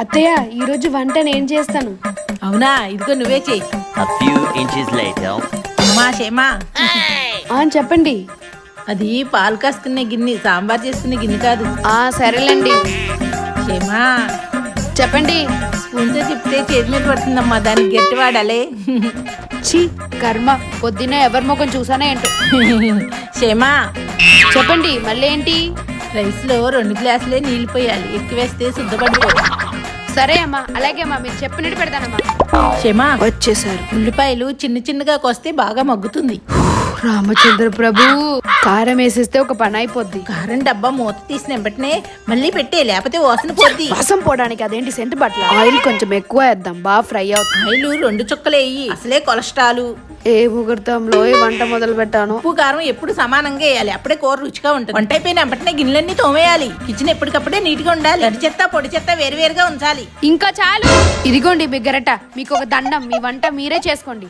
అత్తయ్య ఈరోజు వంట నేను చేస్తాను. అవునా, ఇదిగో నువ్వే చెయ్యి. A few inches later. అమ్మా షేమా, చెప్పండి. అది పాలు కాసుకునే గిన్నె, సాంబార్ చేసుకునే గిన్నె కాదు. సరేలేండి. షేమా, చెప్పండి. స్పూన్తో తిప్పితే చేతి మీద పడుతుందమ్మా, దానికి గట్టి వాడాలి. ఛీ కర్మ, పొద్దున్నే ఎవరి ముఖం చూసానే ఏంటో. షేమా, చెప్పండి మళ్ళీ ఏంటి? రైస్లో 2 గ్లాసులే నీళ్ళు పోయాలి, ఎక్కువేస్తే శుద్ధపడిపోతుంది. సరే అమ్మా, అలాగే అమ్మా, మీరు చెప్పినట్టు పెడతానమ్మా. షేమా, వచ్చేసారు. ఉల్లిపాయలు చిన్న చిన్నగా కోస్తే బాగా మగ్గుతుంది. రామచంద్ర ప్రభు, కారం వేసేస్తే ఒక పని అయిపోద్ది. కారం డబ్బా మూత తీసిన వెంటనే మళ్ళీ పెట్టే, లేకపోతే వాసన పోద్ది. వాసం పోవడానికి అదేంటి సెంటు బట్టల. ఆయిల్ కొంచెం ఎక్కువ వేద్దాం, బాగా ఫ్రై అవుతుంది. ఆయిల్ 2 చుక్కలు వేయి, అసలే కొలెస్ట్రాల్. ఏ ముహూర్తంలో ఈ వంట మొదలు పెట్టాను. ఉప్పు కారం ఎప్పుడు సమానంగా వేయాలి, అప్పుడే కూర రుచిగా ఉంటుంది. వంట అయిపోయిన వెంటనే గిన్నెలన్నీ తోమేయాలి. కిచెన్ ఎప్పటికప్పుడే నీట్ గా ఉండాలి. తడి చెత్త పొడి చెత్త వేరువేరుగా ఉంచాలి. ఇంకా చాలు. ఇదిగోండి మీ గరట, మీకు ఒక దండం. మీ వంట మీరే చేసుకోండి.